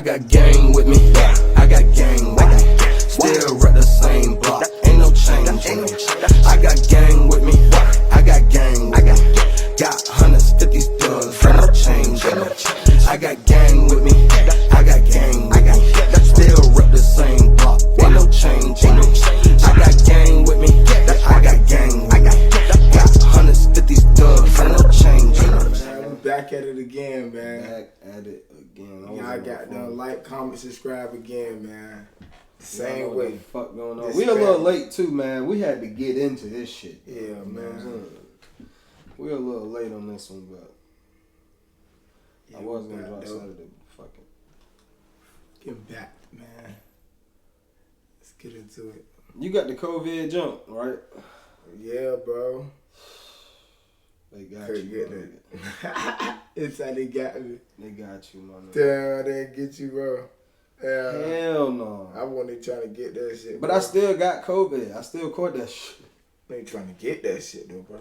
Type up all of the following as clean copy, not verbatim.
I got gang with me. I got gang with me. Still rep the same block. Ain't no change. I got gang with me. I got gang. Got hundreds, 50s, thugs. Ain't no change. I got gang with me. I got gang. Still rep the same block. Ain't no change. I got gang with me. I got gang. Got hundreds, 50s, thugs. Ain't no change. We back at it again, man. Back at it again. Y'all got to like, comment, subscribe again, man. Same way. What the fuck going on? We a little late too, man. We had to get into this shit. Yeah, you man. We're a little late on this one, but yeah, I was gonna drop Saturday. Fuck it. Get back, man. Let's get into it. You got the COVID jump, right? Yeah, bro. They got you. It's how they got me. They got you, man. Damn, they didn't get you, bro. Hell no. I wasn't trying to get that shit. But bro. I still got COVID. I still caught that shit. I ain't trying to get that shit though, bro.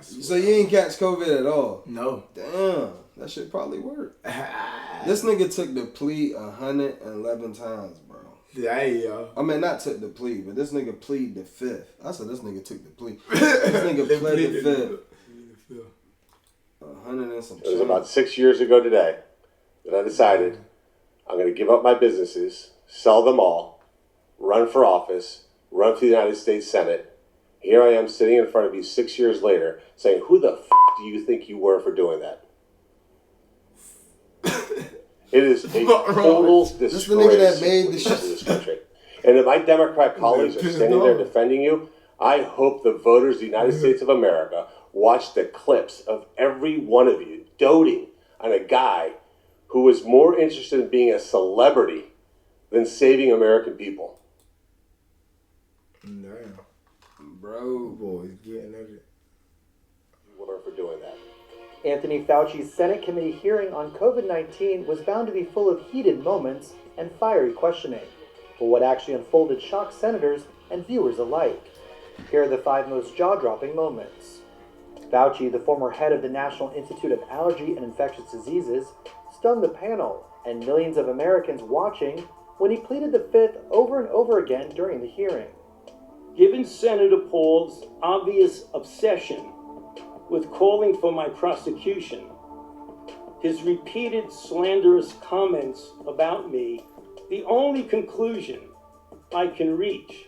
So you ain't catch COVID at all? No. Damn, that shit probably worked. This nigga took the Plead 111 times, bro. Damn. I mean, not took the Plead, but this nigga plead the fifth. I said this nigga took the Plead. This nigga pled the fifth. 100 and some It was about 6 years ago today that I decided I'm going to give up my businesses, sell them all, run for office, run for the United States Senate. Here I am sitting in front of you 6 years later saying, who the f*** do you think you were for doing that? It is a total disgrace this the nigga that made the shit to this country. And if my Democrat colleagues are standing there defending you, I hope the voters of the United States of America watch the clips of every one of you doting on a guy who is more interested in being a celebrity than saving American people. Damn. Bro. Boys getting it. You were for doing that. Anthony Fauci's Senate committee hearing on COVID-19 was bound to be full of heated moments and fiery questioning. But what actually unfolded shocked senators and viewers alike. Here are the 5 most jaw-dropping moments. Fauci, the former head of the National Institute of Allergy and Infectious Diseases, stunned the panel and millions of Americans watching when he pleaded the fifth over and over again during the hearing. Given Senator Paul's obvious obsession with calling for my prosecution, his repeated slanderous comments about me, the only conclusion I can reach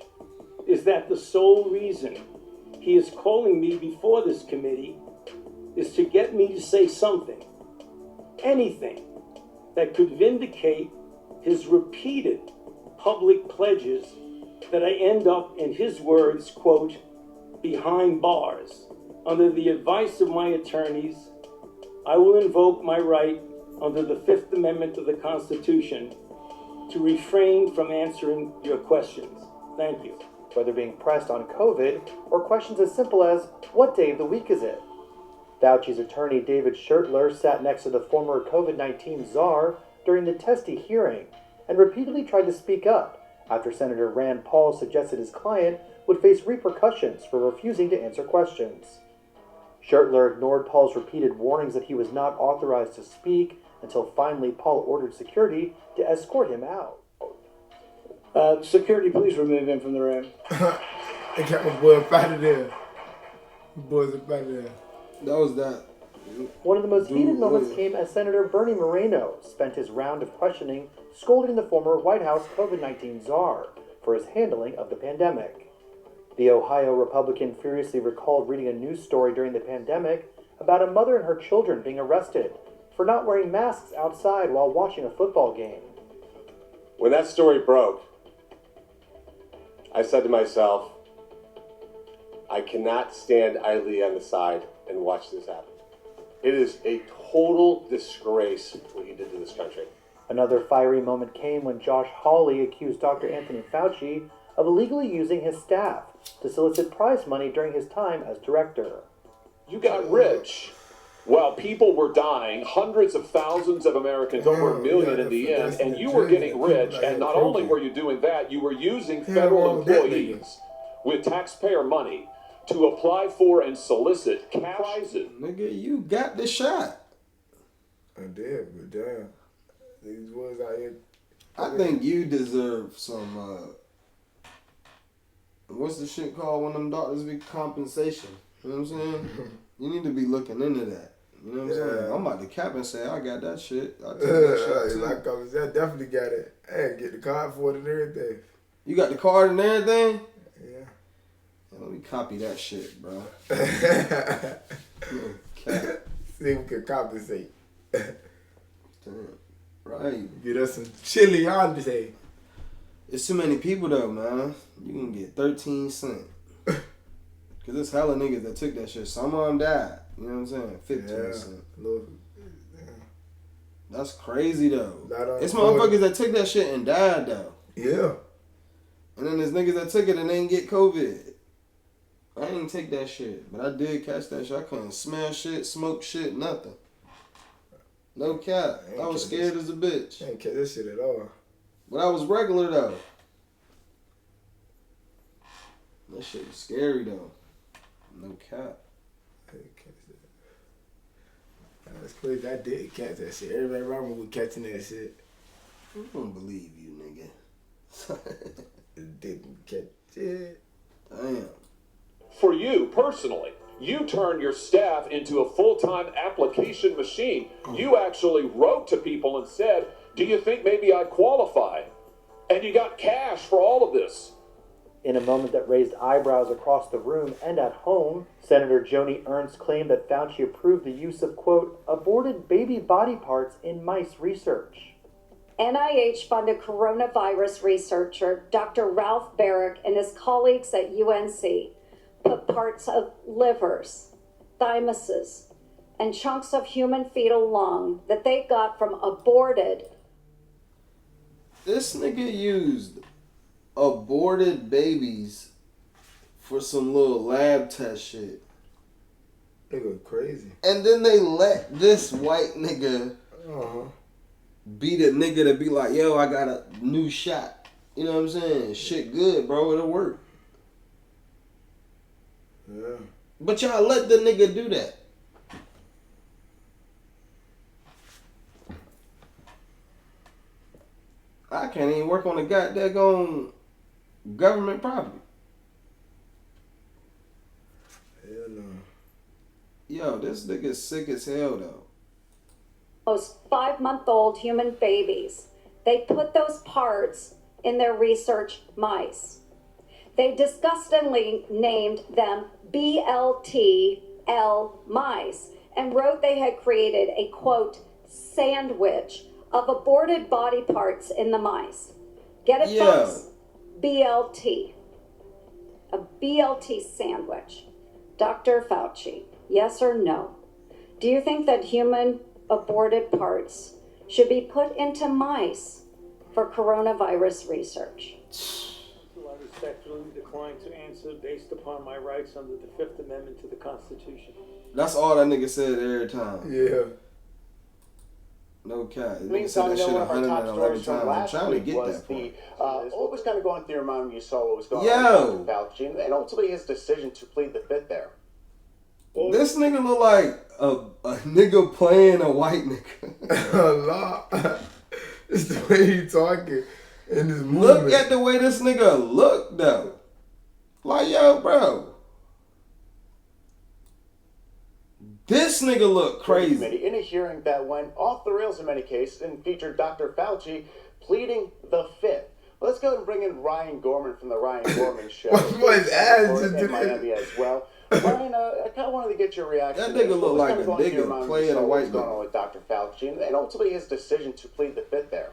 is that the sole reason he is calling me before this committee is to get me to say something, anything, that could vindicate his repeated public pledges that I end up, in his words, quote, behind bars. Under the advice of my attorneys, I will invoke my right under the Fifth Amendment of the Constitution to refrain from answering your questions. Thank you. Whether being pressed on COVID or questions as simple as, what day of the week is it? Fauci's attorney David Schertler sat next to the former COVID-19 czar during the testy hearing and repeatedly tried to speak up after Senator Rand Paul suggested his client would face repercussions for refusing to answer questions. Schertler ignored Paul's repeated warnings that he was not authorized to speak until finally Paul ordered security to escort him out. Security, please remove him from the room. They got my boy up out of there. My boys up out of there. That was that. One of the most heated moments came as Senator Bernie Moreno spent his round of questioning scolding the former White House COVID-19 czar for his handling of the pandemic. The Ohio Republican furiously recalled reading a news story during the pandemic about a mother and her children being arrested for not wearing masks outside while watching a football game. When that story broke, I said to myself, I cannot stand idly on the side and watch this happen. It is a total disgrace what you did to this country. Another fiery moment came when Josh Hawley accused Dr. Anthony Fauci of illegally using his staff to solicit prize money during his time as director. You got rich while people were dying, hundreds of thousands of Americans, over a million in the end, and you were getting rich, and not only were you doing that, you were using federal employees with taxpayer money to apply for and solicit cash prizes. Nigga, you got the shot. I did, but damn. These boys out here. I think you deserve some, what's the shit called when them doctors be compensation? You know what I'm saying? You need to be looking into that. You know what I'm saying? I'm about to cap and say, I got that shit. I took that shit too. I definitely got it. I had to get the card for it and everything. You got the card and everything? Yeah. Let me copy that shit, bro. See if we can compensate. Damn. Right. Get us some chili on today. It's too many people though, man. You can get 13 cents. Cause there's hella niggas that took that shit. Some of them died. You know what I'm saying? 15 cents. That's crazy though. It's motherfuckers that took that shit and died though. Yeah. And then there's niggas that took it and they didn't get COVID. I didn't take that shit, but I did catch that shit. I couldn't smell shit, smoke shit, nothing. No cap. I was scared as a bitch. I ain't catch that shit at all. But I was regular though. That shit was scary though. No cap. I didn't catch that. That's crazy. I did catch that shit. Everybody around me was catching that shit. I don't believe you, nigga. Didn't catch it. Damn. For you personally, you turned your staff into a full-time application machine. You actually wrote to people and said, do you think maybe I qualify? And you got cash for all of this. In a moment that raised eyebrows across the room and at home, Senator Joni Ernst claimed that Fauci approved the use of, quote, aborted baby body parts in mice research. NIH-funded coronavirus researcher Dr. Ralph Barrick and his colleagues at UNC put parts of livers, thymuses, and chunks of human fetal lung that they got from aborted. This nigga used aborted babies for some little lab test shit. They go crazy. And then they let this white nigga be the nigga to be like, yo, I got a new shot. You know what I'm saying? Shit good, bro. It'll work. Yeah. But y'all let the nigga do that. I can't even work on the goddamn government property. Hell no. Yo, this nigga's sick as hell though. Those 5-month-old human babies. They put those parts in their research mice. They disgustingly named them BLTL mice and wrote they had created a, quote, sandwich of aborted body parts in the mice. Get it, folks? BLT. A BLT sandwich. Dr. Fauci, yes or no? Do you think that human aborted parts should be put into mice for coronavirus research? I respectfully decline to answer based upon my rights under the Fifth Amendment to the Constitution. That's all that nigga said every time. Yeah. No cap. One of our top stories from last week was what was kind of going through your mind when you saw what was going on with Fauci and ultimately his decision to plead the fifth there. This nigga look like a nigga playing a white nigga. A lot. It's the way he talking in this movement. Look at the way this nigga look though. Like, yo, bro. This nigga look crazy. In a hearing that went off the rails in many cases and featured Dr. Fauci pleading the fifth. Let's go and bring in Ryan Gorman from the Ryan Gorman Show. What's added to Miami as well. Ryan, I kind of wanted to get your reaction. That nigga look like a nigga playing a white going on with Dr. Fauci and ultimately his decision to plead the fifth there.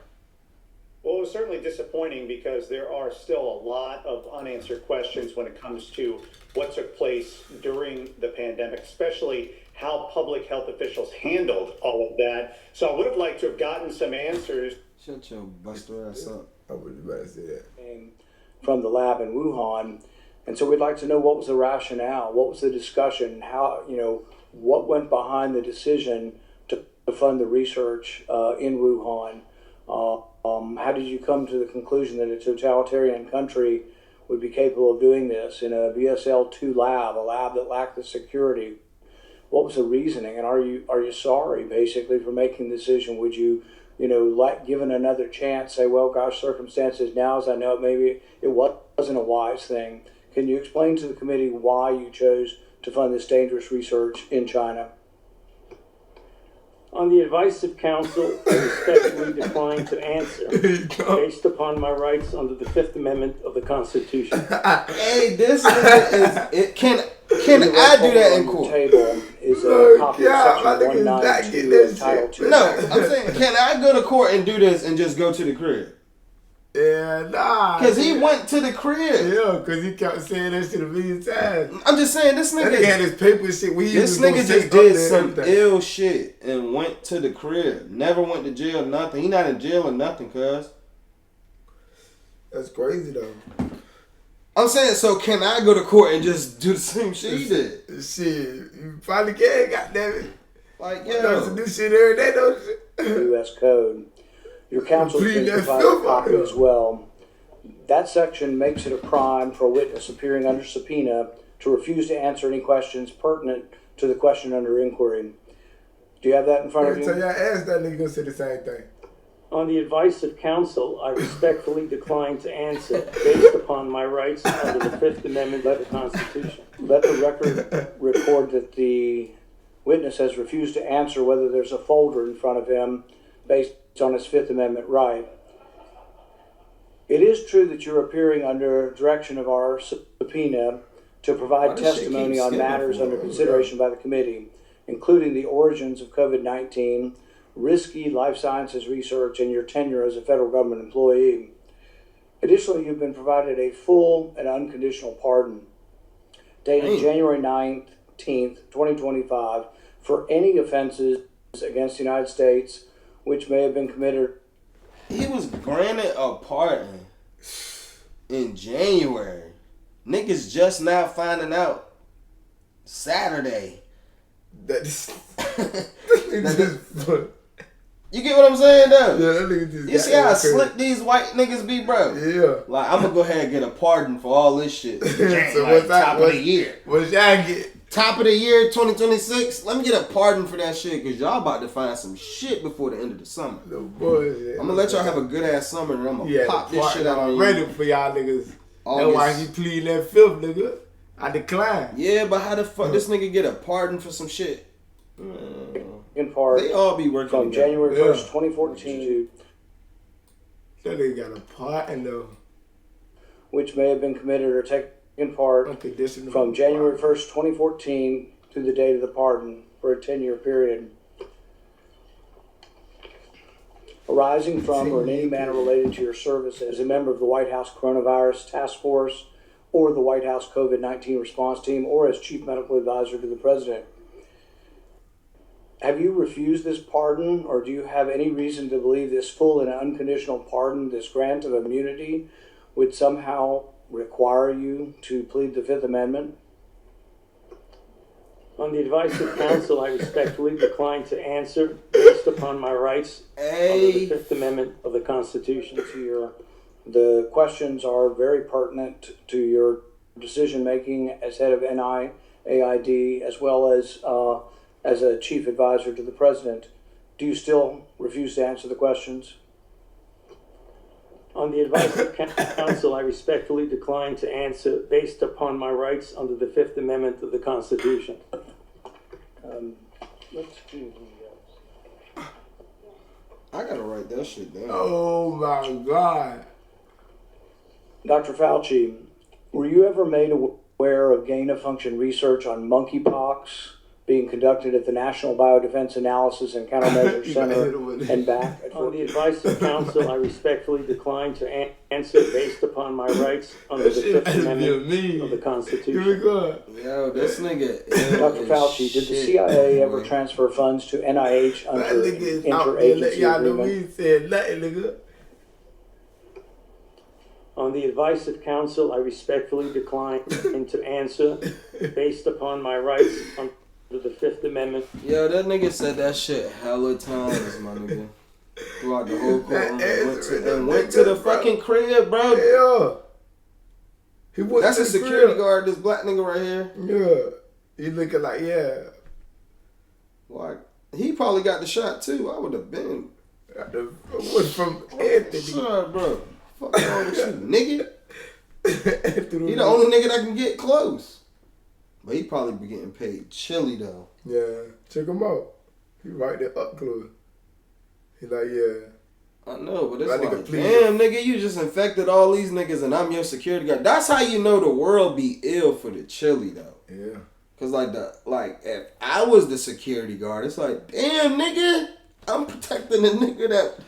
Well, it was certainly disappointing because there are still a lot of unanswered questions when it comes to what took place during the pandemic, especially how public health officials handled all of that. So I would have liked to have gotten some answers. Shut your buster ass up. I was about to say that. From the lab in Wuhan. And so we'd like to know what was the rationale, what was the discussion, how, what went behind the decision to fund the research in Wuhan. How did you come to the conclusion that a totalitarian country would be capable of doing this in a BSL-2 lab, a lab that lacked the security? what was the reasoning, and are you sorry basically for making the decision? Would you, like given another chance, say, well, gosh, circumstances now as I know it, maybe it wasn't a wise thing. Can you explain to the committee why you chose to fund this dangerous research in China? On the advice of counsel, I respectfully decline to answer based upon my rights under the Fifth Amendment of the Constitution. Hey, this nigga is... Can I do that in court? Table is a copy of Section 192 of Title 2. No, I'm saying, can I go to court and do this and just go to the crib? Yeah, nah. Because he went to the crib. Yeah, because he kept saying that shit a million times. I'm just saying, this nigga... That nigga had his paper shit. This nigga just did some ill shit and went to the crib. Never went to jail, nothing. He not in jail or nothing, cuz. That's crazy, though. I'm saying, so can I go to court and just do the same shit he did? Shit, you probably can, goddammit. Like, There's some new shit every day, though. U.S. Code. Your counsel can provide a copy as well. That section makes it a crime for a witness appearing under subpoena to refuse to answer any questions pertinent to the question under inquiry. Do you have that in front of you? So y'all asked that nigga to say the same thing. On the advice of counsel, I respectfully decline to answer based upon my rights under the Fifth Amendment of the Constitution. Let the record record that the witness has refused to answer whether there's a folder in front of him based on his Fifth Amendment right. It is true that you're appearing under direction of our subpoena to provide testimony on matters under consideration by the committee, including the origins of COVID-19, risky life sciences research, and your tenure as a federal government employee. Additionally, you've been provided a full and unconditional pardon dated January 19th, 2025 for any offenses against the United States which may have been committed. He was granted a pardon in January. Niggas just now finding out Saturday. You get what I'm saying, though? Yeah, that nigga just You see how slick these white niggas be, bro? Yeah. Like, I'm gonna go ahead and get a pardon for all this shit. So like, top of the year. What's y'all get? Top of the year, 2026. Let me get a pardon for that shit, because y'all about to find some shit before the end of the summer. The bullshit. I'm gonna let y'all have a good ass summer, and I'm gonna pop this shit out on you. Ready for y'all niggas. August. That's why he pleading that fifth, nigga. I decline. Yeah, but how the fuck this nigga get a pardon for some shit? In part, they all be working from together. January 1st, 2014 That nigga got a pardon, though. which may have been committed or taken part from January 1st, 2014 to the date of the pardon for a 10-year period, arising from or in any manner related to your service as a member of the White House Coronavirus Task Force or the White House COVID-19 Response Team or as Chief Medical Advisor to the President. Have you refused this pardon, or do you have any reason to believe this full and unconditional pardon, this grant of immunity, would somehow require you to plead the Fifth Amendment? On the advice of counsel, I respectfully decline to answer based upon my rights under the Fifth Amendment of the Constitution. The questions are very pertinent to your decision-making as head of NIAID, as well as a chief advisor to the president. Do you still refuse to answer the questions? On the advice of counsel, I respectfully decline to answer based upon my rights under the Fifth Amendment of the Constitution. Let's do I gotta write that shit down. Oh my God. Dr. Fauci, were you ever made aware of gain-of-function research on monkeypox being conducted at the National Biodefense Analysis and Countermeasures Center and back? On the advice of counsel, I respectfully decline to answer based upon my rights under the Fifth Amendment of the Constitution. Yo, this nigga. Dr. Fauci, did the CIA ever transfer funds to NIH under interagency agreement? Said nothing, nigga. On the advice of counsel, I respectfully decline to answer based upon my rights under the Fifth Amendment. Yo, that nigga said that shit hella times, my nigga. Throughout the whole courtroom. And went to the fucking crib, bro. Yeah. That's a security guard, this black nigga right here. Yeah. He looking like, yeah. Like, he probably got the shot too. I would have been. From Anthony. Shut up, bro. Fuck wrong with you, nigga? He the only nigga that can get close. But he probably be getting paid chilly though. Yeah, check him out. He right there up close. He like, yeah. I know, but it's That like, nigga Plead. damn, nigga, you just infected all these niggas and I'm your security guard. That's how you know the world be ill for the chili though. Yeah. Cause if I was the security guard, it's like, damn, nigga, I'm protecting the nigga that.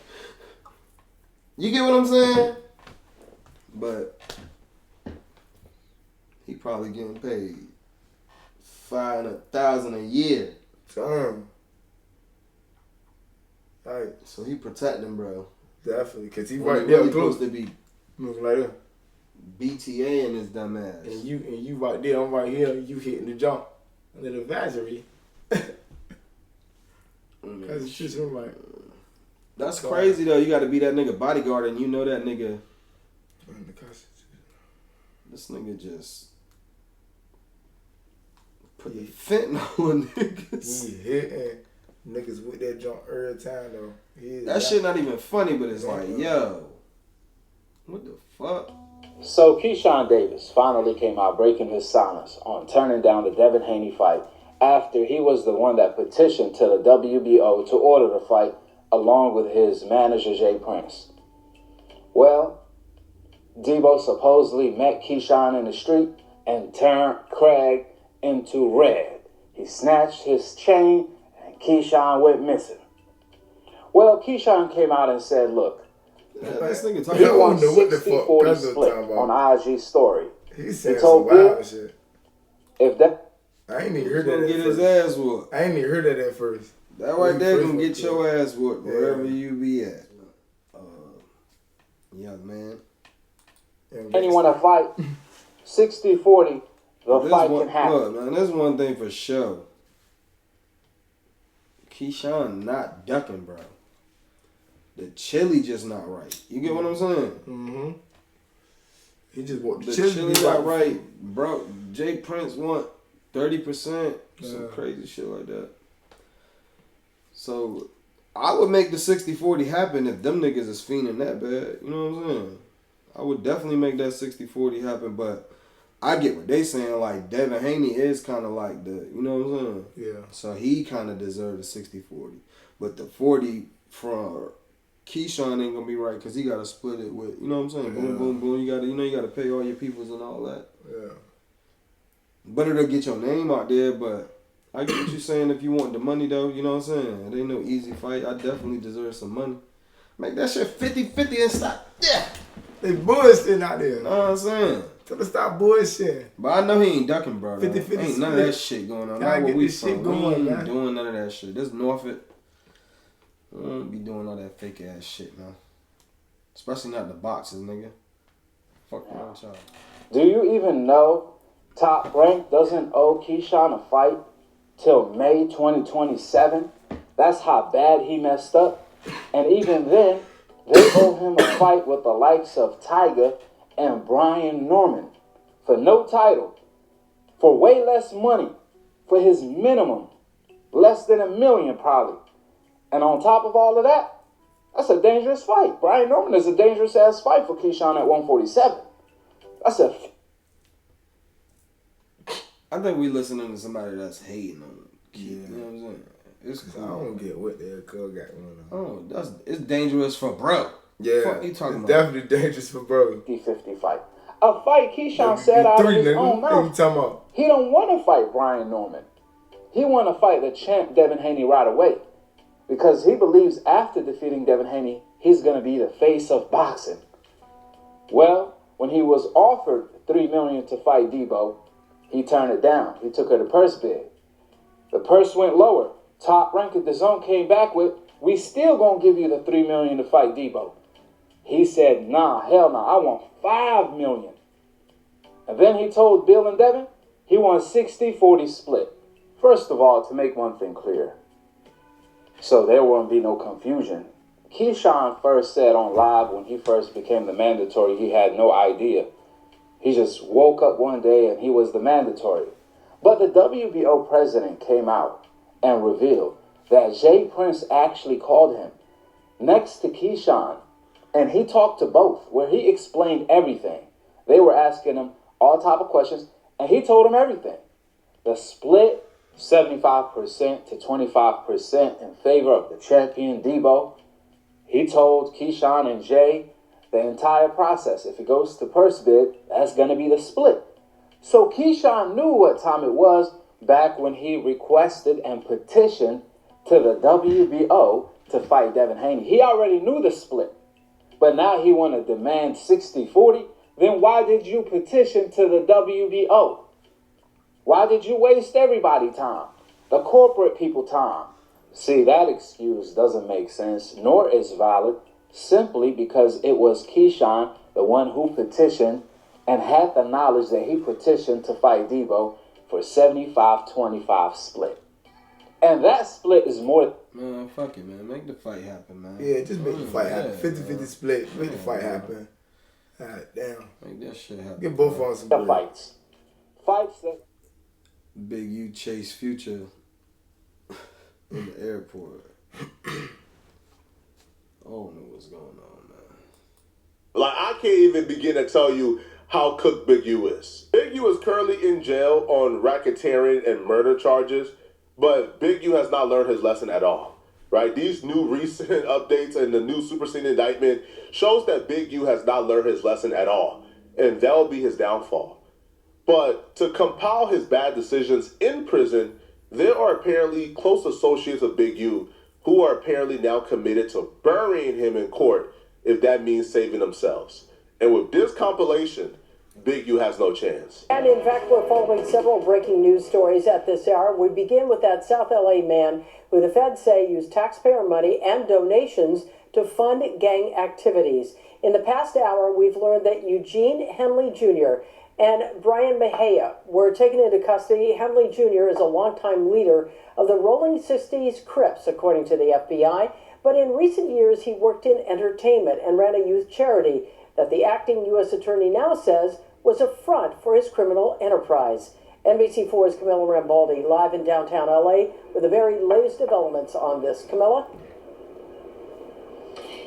You get what I'm saying? But he probably getting paid $500,000 a year. Damn. Right. So he protecting, bro. Definitely, cause he When right he there really close supposed to be moving like that. BTA in his dumb ass. And you right there, I'm right here. You hitting the jump, a little advisory. Cause it's just him like. That's crazy though. You got to be that nigga bodyguard, and you know that nigga. This nigga just put the fentanyl in niggas. He hitting niggas with that jump every time though. That shit not even funny, but it's like, yo, what the fuck? So Keyshawn Davis finally came out breaking his silence on turning down the Devin Haney fight after he was the one that petitioned to the WBO to order the fight along with his manager Jay Prince. Well, Debo supposedly met Keyshawn in the street and turned Craig into red. He snatched his chain and Keyshawn went missing. Well, Keyshawn came out and said, look, this nigga he talking won about 60-40 split on IG story. He told Bill, shit. if that... I ain't even heard gonna that get at his first. ass whooped. I ain't even heard that at first. That right there gonna get your ass whooped wherever you be at. Young man. And you want to fight 60-40, the fight can happen. Look, man, there's one thing for sure. Keyshawn not ducking, bro. The chili just not right. You get what I'm saying? Mm-hmm. He just want the chili not right, bro. Jay Prince want 30%, some crazy shit like that. So I would make the 60-40 happen if them niggas is fiending that bad. You know what I'm saying? I would definitely make that 60-40 happen, but I get what they saying. Like, Devin Haney is kind of like the, you know what I'm saying? Yeah. So he kind of deserved the 60-40. But the 40 from Keyshawn ain't going to be right because he got to split it with, you know what I'm saying? Boom, boom, boom. You got to pay all your peoples and all that. Yeah. But it'll get your name out there, but I get what you're saying. If you want the money, though, you know what I'm saying? It ain't no easy fight. I definitely deserve some money. Make that shit 50-50 and stop. Yeah. They bullshitting out there. Know what I'm saying? Tell them stop bullshitting. But I know he ain't ducking, bro. 50-50 ain't none of that shit going on. Not where we from. We ain't doing none of that shit. This Norfolk, we don't be doing all that fake ass shit, man. Especially not the boxes, nigga. Fuck around with y'all. Do you even know Top Rank doesn't owe Keyshawn a fight till May 2027? That's how bad he messed up. And even then, they owe him a fight with the likes of Tiger and Brian Norman for no title, for way less money, for his minimum, less than $1 million probably. And on top of all of that, that's a dangerous fight. Brian Norman is a dangerous ass fight for Keyshawn at 147. I think we listening to somebody that's hating on him. Yeah. You know what I'm saying? It's cool. I don't get what the hell Cub got going on. It's dangerous for bro. Yeah. Fuck you talking about? Definitely dangerous for bro. 50-50 fight. A fight Keyshawn said out of his own mouth. He don't want to fight Brian Norman. He want to fight the champ Devin Haney right away. Because he believes after defeating Devin Haney, he's going to be the face of boxing. Well, when he was offered $3 million to fight Debo, he turned it down. He took her the purse bid. The purse went lower. Top Rank at the Zone came back with, we still going to give you the $3 million to fight Debo. He said, nah, hell no, I want $5 million. And then he told Bill and Devin he wants 60-40 split. First of all, to make one thing clear, so there won't be no confusion, Keyshawn first said on live when he first became the mandatory, he had no idea. He just woke up one day and he was the mandatory. But the WBO president came out and revealed that Jay Prince actually called him next to Keyshawn, and he talked to both, where he explained everything. They were asking him all type of questions, and he told them everything. The split, 75% to 25% in favor of the champion, Debo. He told Keyshawn and Jay the entire process. If it goes to purse bid, that's going to be the split. So Keyshawn knew what time it was back when he requested and petitioned to the WBO to fight Devin Haney. He already knew the split, but now he want to demand 60-40. Then why did you petition to the WBO? Why did you waste everybody's time? The corporate people time. See, that excuse doesn't make sense, nor is valid, simply because it was Keyshawn, the one who petitioned, and had the knowledge that he petitioned to fight Debo for 75-25 split. And that split is more... Man, fuck it, man. Make the fight happen, man. Yeah, just make the fight happen. 50-50 split. Make the fight happen. God damn. Make that shit happen. Get both on some the fights. Fights that... Big U chase Future in the airport. I don't know what's going on, man. Like, I can't even begin to tell you how cooked Big U is. Big U is currently in jail on racketeering and murder charges, but Big U has not learned his lesson at all, right? These new recent updates and the new superseding indictment shows that Big U has not learned his lesson at all, and that'll be his downfall. But to compile his bad decisions in prison, there are apparently close associates of Big U who are apparently now committed to burying him in court if that means saving themselves. And with this compilation, Big U has no chance. And in fact, we're following several breaking news stories at this hour. We begin with that South LA man who the feds say used taxpayer money and donations to fund gang activities. In the past hour, we've learned that Eugene Henley Jr. and Brian Mejia were taken into custody. Henley Jr. is a longtime leader of the Rolling 60s Crips, according to the FBI. But in recent years, he worked in entertainment and ran a youth charity that the acting U.S. attorney now says was a front for his criminal enterprise. NBC4's Camilla Rambaldi live in downtown L.A. with the very latest developments on this. Camilla?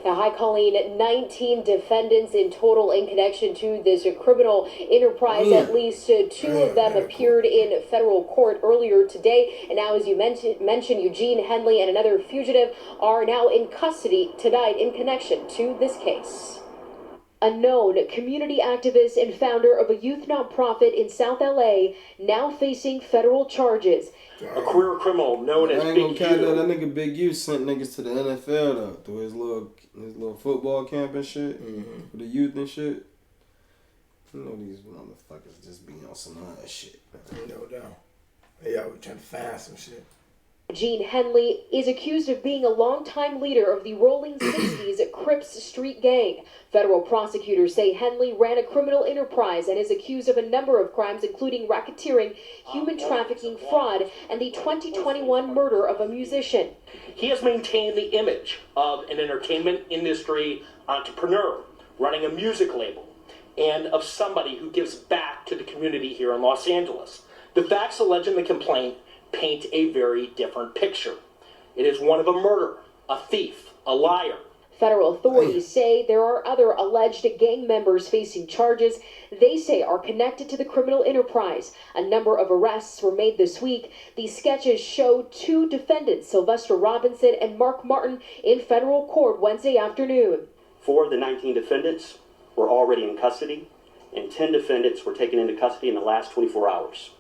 Now, hi, Colleen. 19 defendants in total in connection to this criminal enterprise. At least two of them appeared in federal court earlier today. And now, as you mentioned, Eugene Henley and another fugitive are now in custody tonight in connection to this case. A known community activist and founder of a youth nonprofit in South LA now facing federal charges. A queer criminal known as Big U. That nigga Big U sent niggas to the NFL though, through his little football camp and shit, for the youth and shit. You know these motherfuckers just be on some other shit. No doubt. They out trying to find some shit. Gene Henley is accused of being a longtime leader of the Rolling 60s Crips Street Gang. Federal prosecutors say Henley ran a criminal enterprise and is accused of a number of crimes, including racketeering, human trafficking, fraud, and the 2021 murder of a musician. He has maintained the image of an entertainment industry entrepreneur running a music label and of somebody who gives back to the community here in Los Angeles. The facts alleged in the complaint paint a very different picture. It is one of a murderer, a thief, a liar. Federal authorities say there are other alleged gang members facing charges they say are connected to the criminal enterprise. A number of arrests were made this week. These sketches show two defendants, Sylvester Robinson and Mark Martin, in federal court Wednesday afternoon. 4 of the 19 defendants were already in custody, and 10 defendants were taken into custody in the last 24 hours.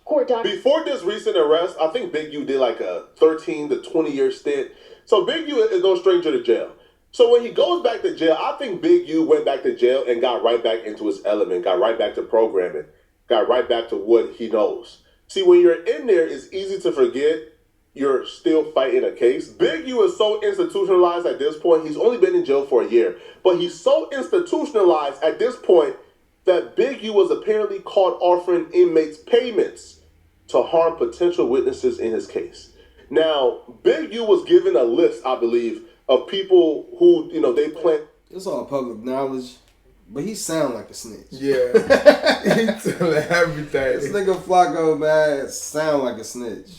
Before this recent arrest, I think Big U did like a 13 to 20 year stint. So Big U is no stranger to jail. So when he goes back to jail, I think Big U went back to jail and got right back into his element, got right back to programming, got right back to what he knows. See, when you're in there, it's easy to forget you're still fighting a case. Big U is so institutionalized at this point. He's only been in jail for a year, but he's so institutionalized at this point that Big U was apparently caught offering inmates payments to harm potential witnesses in his case. Now, Big U was given a list, I believe, of people who, they plan. It's all public knowledge, but he sound like a snitch. Yeah. He telling everything. This nigga Flacco, man, sound like a snitch.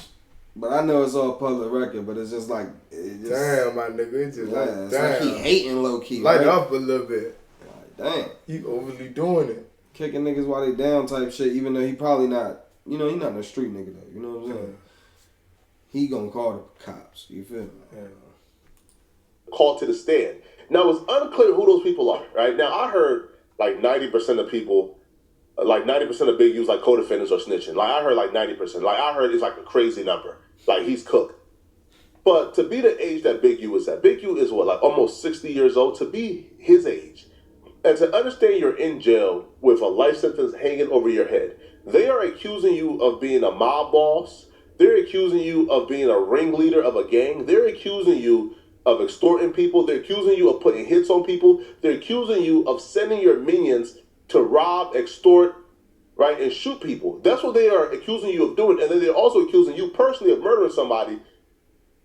But I know it's all public record, but it's just like... damn, my nigga. It's just like, it's damn. like he hating low-key, Light right? up a little bit. Like, damn. He overly doing it. Kicking niggas while they down type shit, even though he probably not... You know, he not no street nigga, though. You know what I'm saying? He gonna call the cops. You feel me? Yeah. Called to the stand. Now, it's unclear who those people are, right? Now, I heard like 90% of people, like 90% of Big U's like co-defendants or snitching. Like, I heard like 90%. Like, I heard it's like a crazy number. Like, he's cooked. But to be the age that Big U is at, Big U is what, like almost 60 years old? To be his age, and to understand you're in jail with a life sentence hanging over your head, they are accusing you of being a mob boss. They're accusing you of being a ringleader of a gang. They're accusing you of extorting people. They're accusing you of putting hits on people. They're accusing you of sending your minions to rob, extort, right, and shoot people. That's what they are accusing you of doing. And then they're also accusing you personally of murdering somebody.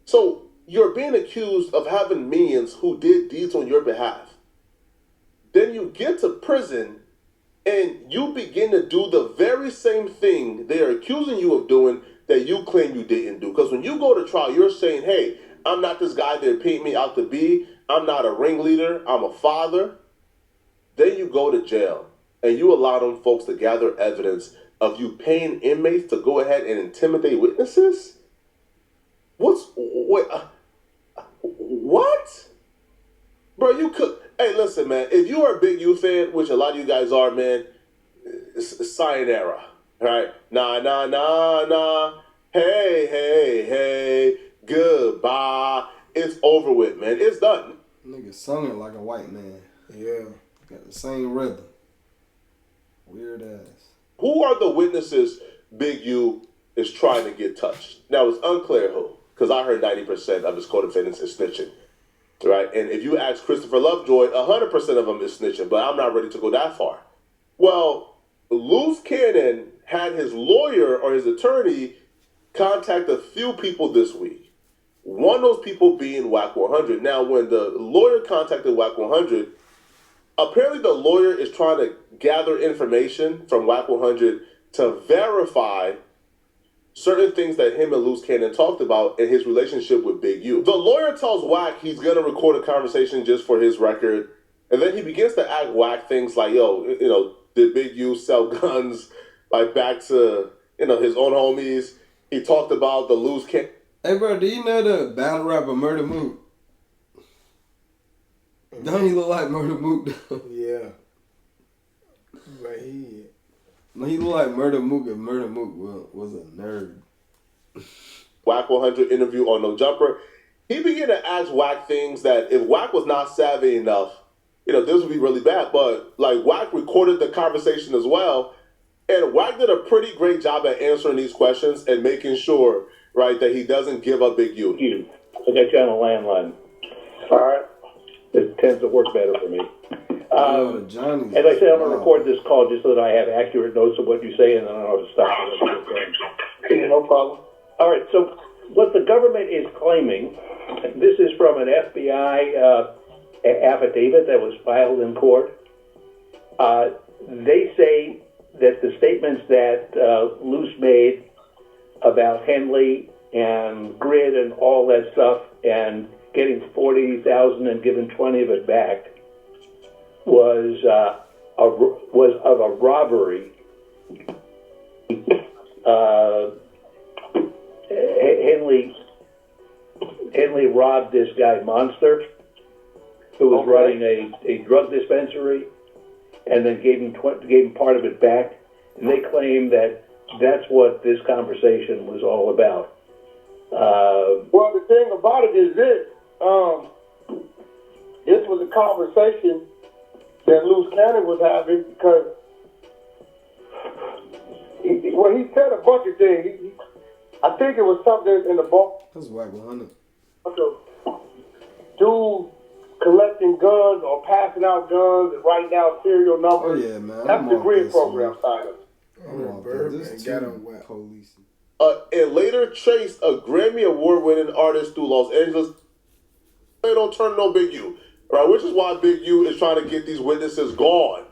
So you're being accused of having minions who did deeds on your behalf. Then you get to prison and you begin to do the very same thing they are accusing you of doing that you claim you didn't do. Because when you go to trial, you're saying, hey, I'm not this guy they're painting me out to be. I'm not a ringleader. I'm a father. Then you go to jail and you allow them folks to gather evidence of you paying inmates to go ahead and intimidate witnesses? What? Bro, you could... Hey, listen, man. If you are a Big U fan, which a lot of you guys are, man, sayonara, right? Nah. Hey, goodbye. It's over with, man. It's done. Nigga sung it like a white man. Yeah. Got the same rhythm. Weird ass. Who are the witnesses Big U is trying to get touched? Now, it's unclear who, because I heard 90% of his co-defendants is snitching, right? And if you ask Christopher Lovejoy, 100% of them is snitching, but I'm not ready to go that far. Well, Loose Cannon had his lawyer or his attorney contact a few people this week. One of those people being WAC 100. Now, when the lawyer contacted WAC 100, apparently the lawyer is trying to gather information from WAC 100 to verify certain things that him and Loose Cannon talked about in his relationship with Big U. The lawyer tells WAC he's going to record a conversation just for his record, and then he begins to ask WAC things like, yo, you know, did Big U sell guns like back to, you know, his own homies? He talked about the Loose Cannon. Hey, bro, do you know the battle rapper Murder Mook? Don't he look like Murder Mook? Yeah. Right here. No, he look like Murder Mook if Murder Mook was a nerd. WAC 100 interview on No Jumper. He began to ask WAC things that if WAC was not savvy enough, you know, this would be really bad. But like WAC recorded the conversation as well. And WAC did a pretty great job at answering these questions and making sure, right, that he doesn't give up Big U. I got you on a landline. All right. It tends to work better for me. As I said, I'm going to record this call just so that I have accurate notes of what you say, and then I don't have to stop it. No problem. All right, so what the government is claiming, this is from an FBI affidavit that was filed in court. They say that the statements that Luce made about Henley and Grid and all that stuff and getting $40,000 and giving 20 of it back was of a robbery. Henley robbed this guy Monster, who was running a drug dispensary, and then gave him part of it back. And they claim that that's what this conversation was all about. Well, the thing about it is this. This was a conversation that Loose Cannon was having because he said a bunch of things. I think it was something in the book. That's WAC 100. Dude collecting guns or passing out guns and writing out serial numbers. Oh, yeah, man. That's the Grid program side of it. And later traced a Grammy Award-winning artist through Los Angeles. They don't turn no Big U, right? Which is why Big U is trying to get these witnesses gone,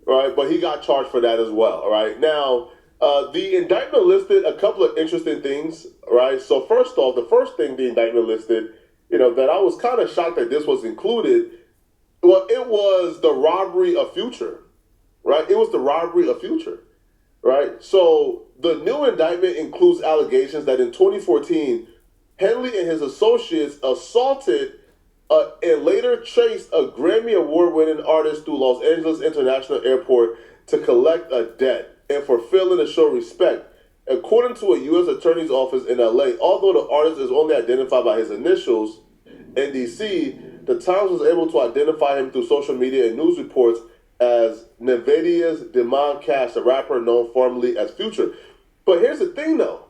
right? But he got charged for that as well, right? Now, The indictment listed a couple of interesting things, right? So first off, the first thing the indictment listed, that I was kind of shocked that this was included. Well, it was the robbery of Future, right? It was the robbery of Future, right? So the new indictment includes allegations that in 2014, Henley and his associates assaulted and later chased a Grammy Award-winning artist through Los Angeles International Airport to collect a debt and for failing to show respect. According to a U.S. Attorney's Office in L.A., although the artist is only identified by his initials, NDC, the Times was able to identify him through social media and news reports as Nevadias Demond Cash, a rapper known formerly as Future. But here's the thing, though.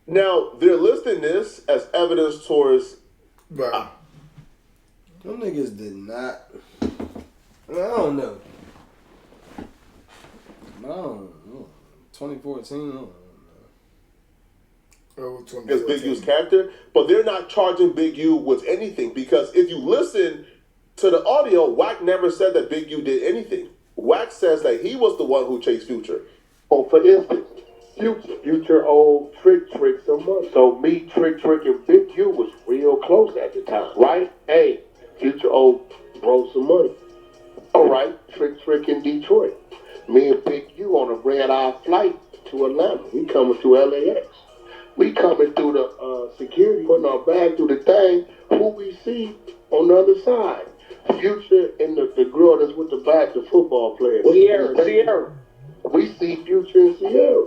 Now, they're listing this as evidence towards... Bro. Them niggas did not... I don't know. I don't know. 2014, I don't know. As Big U's character, but they're not charging Big U with anything because if you listen to the audio, Wack never said that Big U did anything. Wack says that he was the one who chased Future. Oh, for instance, Future old Trick some money. So me, Trick, and Big U was real close at the time, right? Hey, Future old bro some money. All right, Trick in Detroit. Me and Big U on a red-eye flight to Atlanta. We coming to LAX. We coming through the security, putting our bag through the thing. Who we see on the other side? Future and the girl that's with the back, the football player. Sierra. We see Future and Sierra.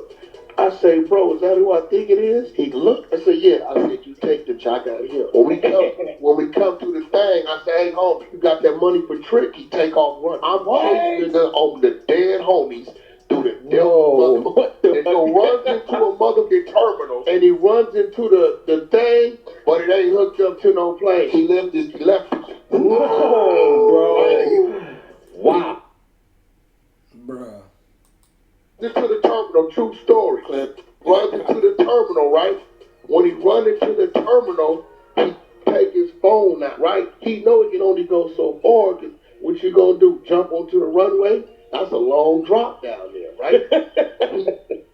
I say, bro, is that who I think it is? He looked. I said, yeah. I said, you take the jock out of here. When we come to the thing, I say, hey, homie, you got that money for Trick? He take off running. I'm chasing over the dead homies. Through the devil, and so runs into a motherfucking terminal, and he runs into the thing, but it ain't hooked up to no plane. He left it. Whoa, bro! Wow, bruh. Into the terminal, true story. Runs into the terminal, right? When he run into the terminal, he take his phone out, right? He know he can only go so far. What you gonna do? Jump onto the runway? That's a long drop down there, right?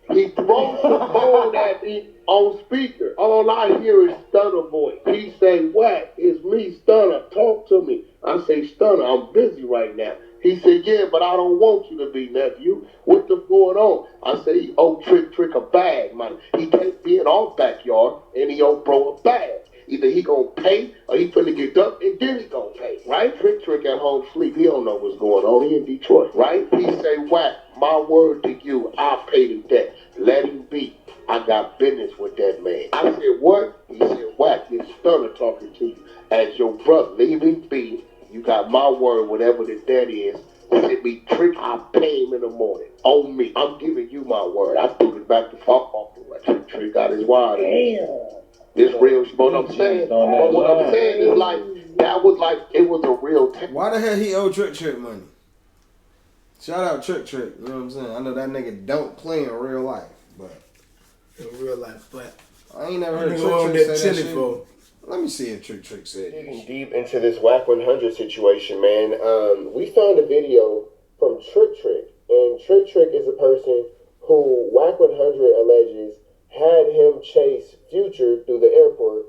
he throws the phone at me on speaker. All I hear is Stunner voice. He say, Wack, it's me, Stunner. Talk to me. I say, Stunner, I'm busy right now. He said, yeah, but I don't want you to be, nephew. What the going on? I say, oh, Trick a bag, man. He take me in our backyard, and he owe bro a bag. Either he gonna pay or he finna get up and then he gonna pay, right? Trick at home sleep. He don't know what's going on. He in Detroit, right? He say, Wack, my word to you, I'll pay the debt. Let him be. I got business with that man. I said, what? He said, Wack, it's Stunner talking to you. As your brother, leave him be. You got my word, whatever the debt is. Send me Trick, I'll pay him in the morning. On me. I'm giving you my word. I threw it back to fuck off the way. Trick got his wire. Damn. It's real. What I'm saying, is like, that was like, it was a real thing. Why the hell he owe Trick money? Shout out Trick, you know what I'm saying? I know that nigga don't play in real life, but... In real life, but... I ain't never heard Trick say that shit. Let me see if Trick said it. Digging deep into this Wack 100 situation, man, we found a video from Trick, and Trick is a person who Wack 100 alleges had him chase Future through the airport.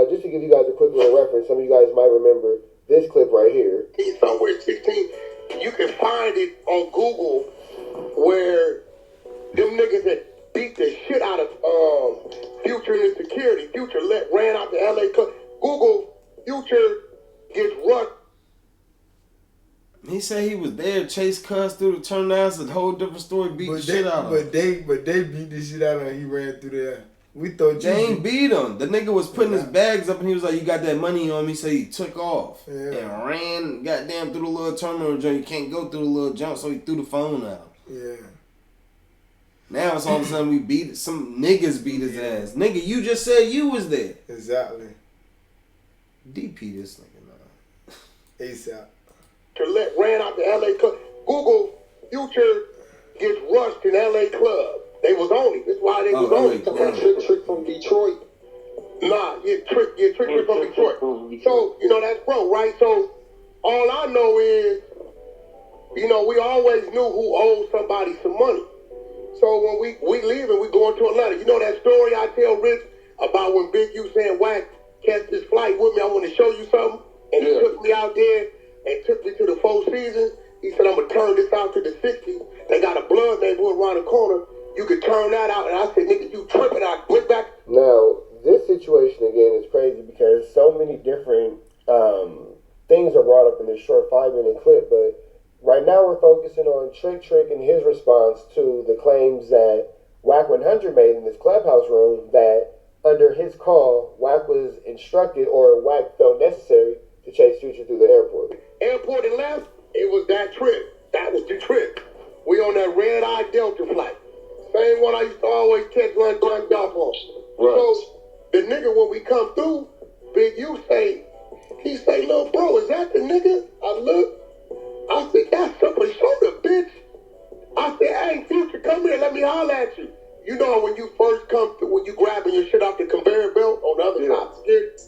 Just to give you guys a quick little reference, some of you guys might remember this clip right here. He's somewhere 16. You can find it on Google where them niggas had beat the shit out of Future in the security. Future ran out to LA. Google, Future gets run. He said he was there, chased Cuz through the turnout. That's a whole different story. Beat the shit out of him. But they beat the shit out of him. He ran through there. We thought they ain't beat him. The nigga was putting his bags up and he was like, "You got that money on me?" So he took off and ran, goddamn, through the little terminal jump. You can't go through the little jump, so he threw the phone at him. Yeah. Now it's all of a sudden we beat it. Some niggas beat his ass. Nigga, you just said you was there. Exactly. DP this nigga now. ASAP. Ran out to LA Club. Google, Future gets rushed in LA Club. They was on it. That's why they was on it. Trick from Detroit. Nah, Trick from Detroit. So, that's bro, right? So, all I know is You know, we always knew who owed somebody some money. So when we leave and we going to Atlanta, you know that story I tell Rich about when Big U saying, Wack, catch this flight with me, I want to show you something. And he took me out there and took me to the Four Seasons. He said, I'm going to turn this out to the 60s. They got a blood neighborhood around the corner. You could turn that out. And I said, nigga, you tripping. I went back. Now, this situation, again, is crazy because so many different things are brought up in this short 5-minute clip. But right now we're focusing on Trick and his response to the claims that Wack 100 made in this clubhouse room that under his call, Wack was instructed or Wack felt necessary to chase Future through the airport. Airport and left, it was that trip. That was the trip. We on that red-eye Delta flight. Same one I used to always catch lunch off on. Right. So the nigga, when we come through, Big U he say, little bro, is that the nigga? I look. I said, that's Super Soda, bitch. I said, hey, Future, come here, let me holler at you. You know when you first come through, when you grabbing your shit off the conveyor belt on the other side, scared,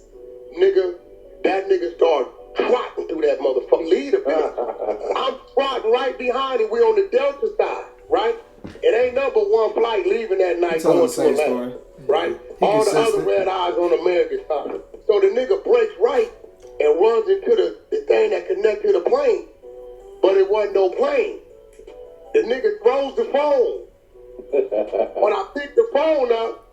nigga, that nigga started trotting through that motherfucker. Lead a bitch. I'm trotting right behind him. We on the Delta side, right? It ain't number one flight leaving that night going to Atlanta, right? All the other red eyes on American side. So the nigga breaks right and runs into the thing that connects to the plane, but it wasn't no plane. The nigga throws the phone. When I pick the phone up,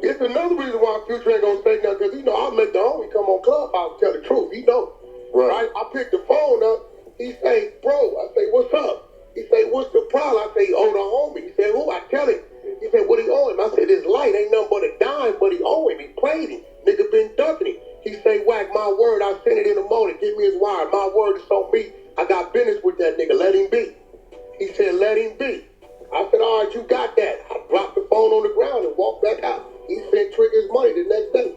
it's another reason why Future ain't gonna say nothing, because I'll make the homie come on Clubhouse and tell the truth. He know. Right? I pick the phone up. He say, bro, I say, what's up? He say, what's the problem? I say, oh, the homie. He said, who? I tell him. He said, what he owe him? I said, this light ain't nothing but a dime, but he owe him. He played him. Nigga been ducking him. He say, Wack, my word, I sent it in the morning. Give me his wire. My word is on me. I got business with that nigga. Let him be. He said, let him be. I said, all right, you got that. I dropped the phone on the ground and walked back out. He sent Trick his money the next day.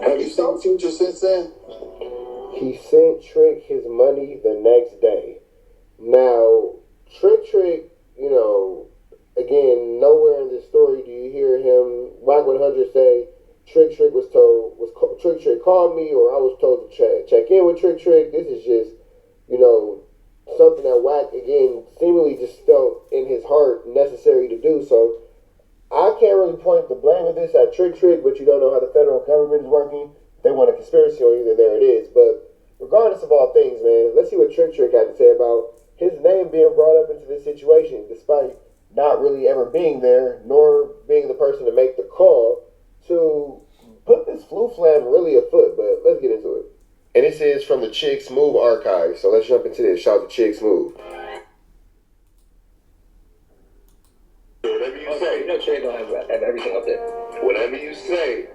Have you seen Future since then? He sent Trick his money the next day. Now, Trick, again, nowhere in this story do you hear him, Wack 100 say, Trick called me, or I was told to check in with Trick. This is just, something that Wack, again, seemingly just felt in his heart necessary to do. So I can't really point the blame of this at Trick, but you don't know how the federal government is working. If they want a conspiracy on you, then there it is. But regardless of all things, man, let's see what Trick had to say about his name being brought up into this situation, despite not really ever being there, nor being the person to make the call to put this flu flam really afoot. But let's get into it. And this is from the Chicks Move archive. So let's jump into this. Shout out to Chicks Move. Whatever you say. Trey don't have everything up there. Whatever you say,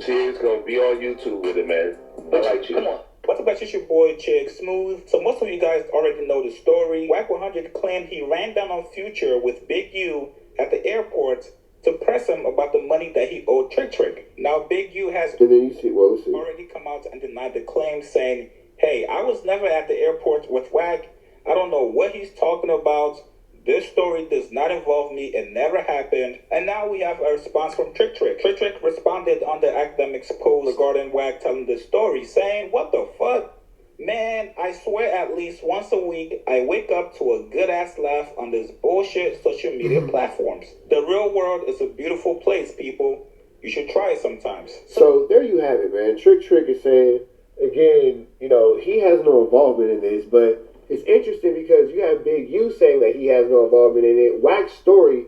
Chig's gonna be on YouTube with it, man. I like you. Come on. What's up, guys? It's your boy, Chig Smooth. So most of you guys already know the story. Wack 100 claimed he ran down on Future with Big U at the airport to press him about the money that he owed Trick. Now, Big U has already come out and denied the claim, saying, hey, I was never at the airport with Wack. I don't know what he's talking about. This story does not involve me. It never happened. And now we have a response from Trick. Trick responded on the Academics post regarding Wack telling the story, saying, what the fuck? Man, I swear at least once a week, I wake up to a good-ass laugh on this bullshit social media platforms. The real world is a beautiful place, people. You should try it sometimes. So there you have it, man. Trick is saying, again, he has no involvement in this, but it's interesting because you have Big U saying that he has no involvement in it. Wack's story,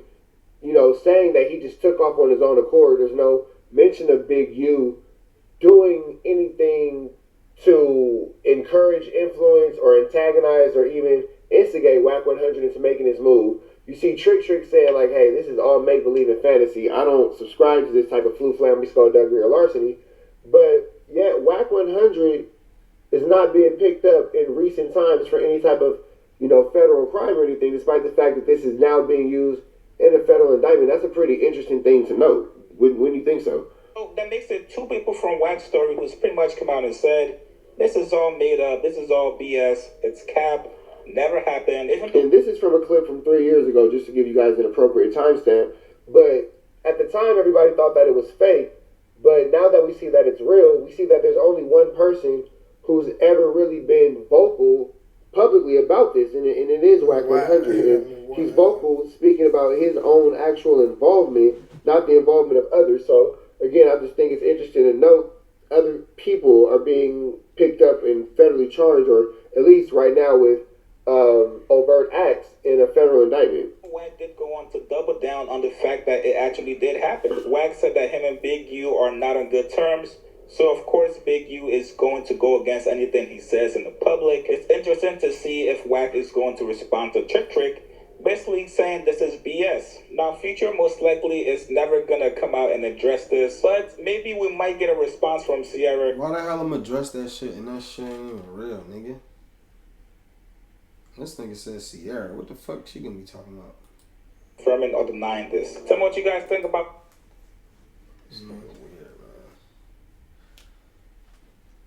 saying that he just took off on his own accord. There's no mention of Big U doing anything to encourage, influence, or antagonize, or even instigate Wack 100 into making his move. You see Trick saying, like, hey, this is all make-believe and fantasy. I don't subscribe to this type of flu, flammy, skullduggery, or larceny. But yet Wack 100 is not being picked up in recent times for any type of, federal crime or anything, despite the fact that this is now being used in a federal indictment. That's a pretty interesting thing to note. Wouldn't you think so? That makes it two people from Wack's story who's pretty much come out and said, this is all made up, this is all BS, it's cap, never happened. And this is from a clip from 3 years ago, just to give you guys an appropriate timestamp. But at the time, everybody thought that it was fake. But now that we see that it's real, we see that there's only one person who's ever really been vocal publicly about this, and it is Wack 100. And he's vocal, speaking about his own actual involvement, not the involvement of others. So again, I just think it's interesting to note other people are being picked up and federally charged, or at least right now with overt acts in a federal indictment. Wack did go on to double down on the fact that it actually did happen. Wack said that him and Big U are not on good terms. So, of course, Big U is going to go against anything he says in the public. It's interesting to see if Wack is going to respond to Trick, basically saying this is BS. Now, Future most likely is never going to come out and address this, but maybe we might get a response from Sierra. Why the hell I'm address that shit and that shit ain't even real, nigga? This nigga says Sierra. What the fuck she gonna be talking about? Confirming or denying this. Tell me what you guys think about.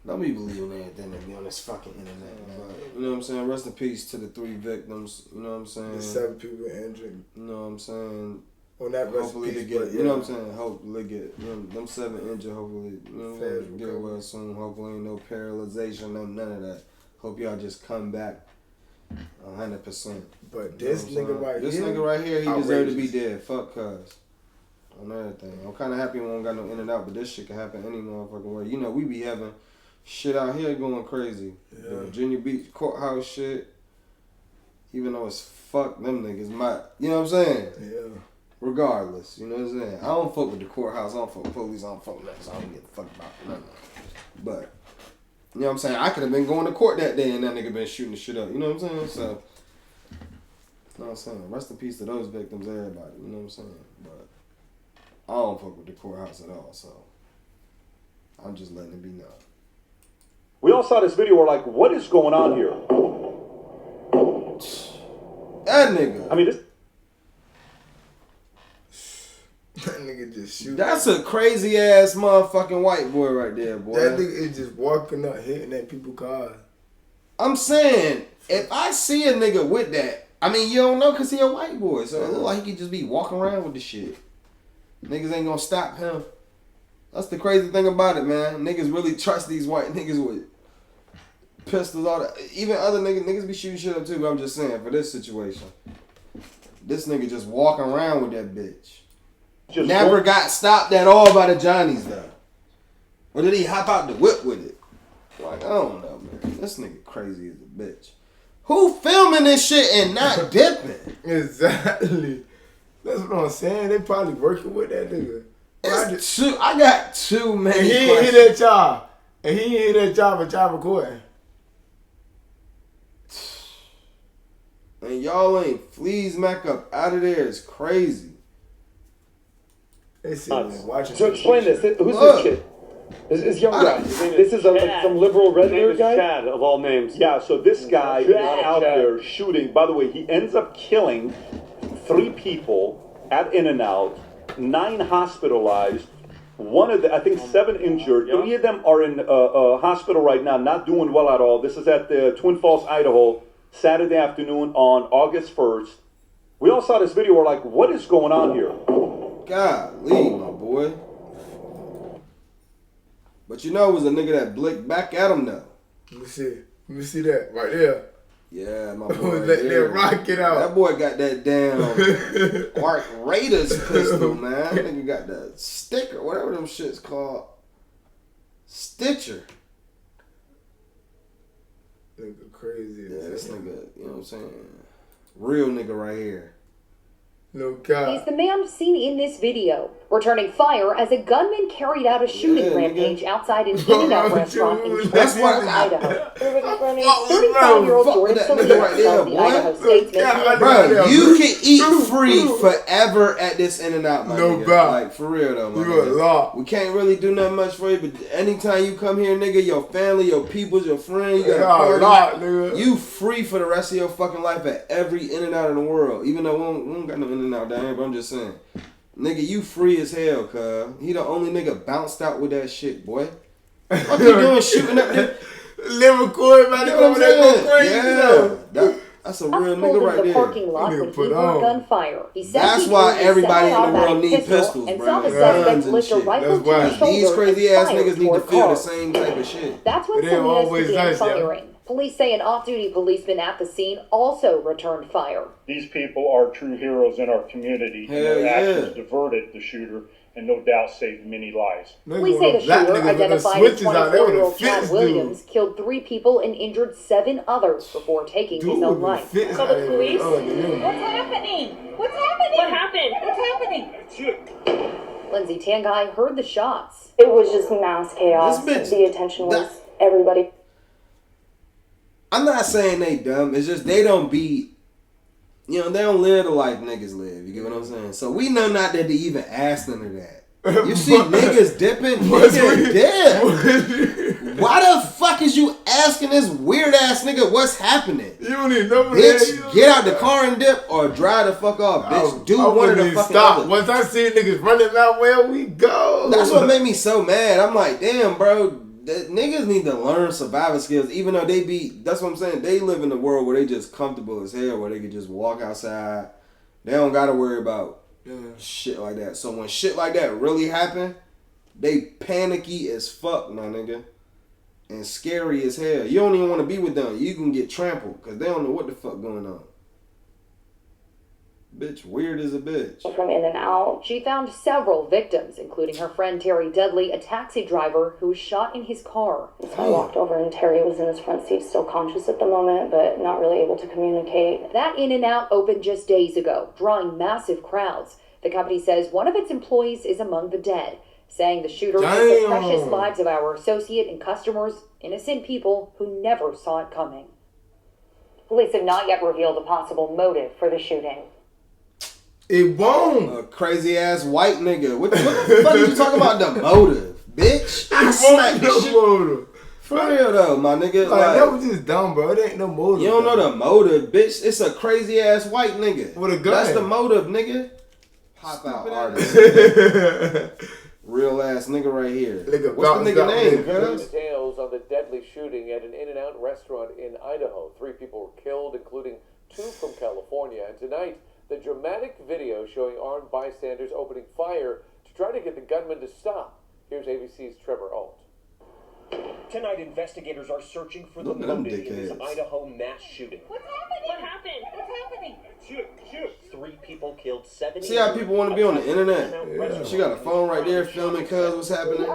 Don't be believing everything that be on this fucking internet, man. You know what I'm saying? Rest in peace to the 3 victims. You know what I'm saying? The 7 people injured. You know what I'm saying? Well, not rest hopefully in peace, they get. but, You know what I'm saying? Hopefully they get. You know, them 7 injured. Hopefully, you know, get well soon. Hopefully, ain't no paralyzation, no none of that. Hope y'all just come back 100%. But this nigga right here, he deserved to be dead. Fuck cuz. On everything. I'm kind of happy we don't got no in and out, but this shit can happen any motherfucking way. You know, we be having shit out here going crazy. Yeah. The Virginia Beach courthouse shit. Even though it's fuck them niggas, you know what I'm saying? Yeah. Regardless, you know what I'm saying? I don't fuck with the courthouse, I don't fuck with police, I don't fuck with that, so I don't give a fuck about nothing. But, you know what I'm saying? I could have been going to court that day and that nigga been shooting the shit up, you know what I'm saying? So, you know what I'm saying? Rest in peace to those victims, everybody, you know what I'm saying? But, I don't fuck with the courthouse at all, so I'm just letting it be known. We all saw this video. We're like, what is going on here? That nigga. I mean, this. That nigga just shooting. That's a crazy ass motherfucking white boy right there, boy. That nigga is just walking up, hitting at people's cars. I'm saying, if I see a nigga with that, I mean, you don't know because he a white boy. So it look like he could just be walking around with the shit. Niggas ain't gonna stop him. That's the crazy thing about it, man. Niggas really trust these white niggas with pistols, all that. Even other niggas be shooting shit up too, but I'm just saying, for this situation, this nigga just walking around with that bitch. Never got stopped at all by the Johnnies, though. Or did he hop out the whip with it? Like, I don't know, man. This nigga crazy as a bitch. Who filming this shit and not dipping? Exactly. That's what I'm saying. They probably working with that nigga. I got too many questions. He ain't hit that job. And he ain't hit that job at job recording. And y'all ain't fleas Mac up out of there. It's crazy. So explain this. Who's this kid? This young guy. This is like some liberal red hair guy? Chad, of all names. Yeah, so this guy is out there shooting. By the way, he ends up killing 3 people at In-N-Out. 9 hospitalized, I think 7 injured. 3 of them are in hospital right now, not doing well at all. This is at the Twin Falls, Idaho, Saturday afternoon on August 1st. We all saw this video. We're like, what is going on here? Golly, my boy. But you know it was a nigga that blinked back at him though. Let me see that right there. Yeah, my boy. Let that rocket out. That boy got that damn Arc Raiders pistol, man. That nigga got the sticker, whatever them shit's called. Stitcher. Nigga crazy. Yeah, this nigga, you know what I'm saying? Real nigga right here. No God. He's the man seen in this video, returning fire as a gunman carried out a shooting rampage outside an In-N-Out restaurant in Cleveland, Idaho. 35-year-old Jordan Silverberg of the Idaho Statesman. Bro, you can eat free forever at this In-N-Out, my no nigga. God. Like, for real though, my you nigga. A lot. We can't really do nothing much for you, but anytime you come here, nigga, your family, your peoples, your friends, you got a lot, nigga. You free for the rest of your fucking life at every In-N-Out in the world. Even though we don't got no In-N-Out down here, but I'm just saying. Nigga, you free as hell, cuz. He the only nigga bounced out with that shit, boy. What you doing shooting up there? Live recording, man. You know what I'm saying? Yeah. That's a Us real pulled nigga in right the there. parking lot when he heard gunfire. He said That's he why drew his everybody in the world semi-automatic need pistol pistols, and bro. saw the Guns suspect and lift a shit. rifle to his These shoulder crazy and ass fire niggas need toward to feel the cars. same type of shit. That's when It ain't some units always began nice, yeah. firing. Police say an off-duty policeman at the scene also returned fire. These people are true heroes in our community, and Hell their yeah. actions diverted the shooter and no doubt saved many lives. Police say the shooter, identified as 24-year-old Chad Williams, killed 3 people and injured 7 others before taking his own life. Call the police? What's happening? What's happening? What happened? What's happening? Lindsay Tangai heard the shots. It was just mass chaos. This bitch- The attention was everybody. I'm not saying they dumb. It's just they don't be, they don't live the life niggas live. You get what I'm saying? So we know not that to even ask none of that. You see niggas dipping, nigga dip. Why the fuck is you asking this weird ass nigga what's happening? You don't even know Bitch, get out the car and dip or drive the fuck off. Bitch, do one of the fucking stop. other. Once I see niggas running out, where we go? That's what made me so mad. I'm like, damn, bro. Niggas need to learn survival skills, even though they be. That's what I'm saying. They live in a world where they just comfortable as hell, where they can just walk outside. They don't gotta worry about shit like that. So when shit like that really happen, they panicky as fuck, my nigga, and scary as hell. You don't even want to be with them. You can get trampled because they don't know what the fuck going on. Bitch, weird as a bitch. From in and out. She found several victims, including her friend Terry Dudley, a taxi driver who was shot in his car. So I walked over and Terry was in his front seat, still conscious at the moment, but not really able to communicate. That In-N-Out opened just days ago, drawing massive crowds. The company says one of its employees is among the dead, saying the shooter took the precious lives of our associate and customers, innocent people who never saw it coming. Police have not yet revealed a possible motive for the shooting. It won't. A crazy ass white nigga. What the fuck are you talking about? The motive, bitch. I smacked the shit. Motive. For real though, my nigga. Like, that was just dumb, bro. It ain't no motive. You don't know the motive, bitch. It's a crazy ass white nigga. With a gun. That's the motive, nigga. Pop out artist. Real ass nigga right here. What's the nigga name, cuz? Details on the deadly shooting at an In-N-Out restaurant in Idaho. 3 people were killed, including 2 from California. And tonight, the dramatic video showing armed bystanders opening fire to try to get the gunman to stop. Here's ABC's Trevor Alt. Tonight, investigators are searching for the motive in this Idaho mass shooting. What's happening? What happened? What's happening? Shoot. 3 people killed, 7 See how people want to be on the internet? Yeah. She got a phone right there filming cuz what's happening.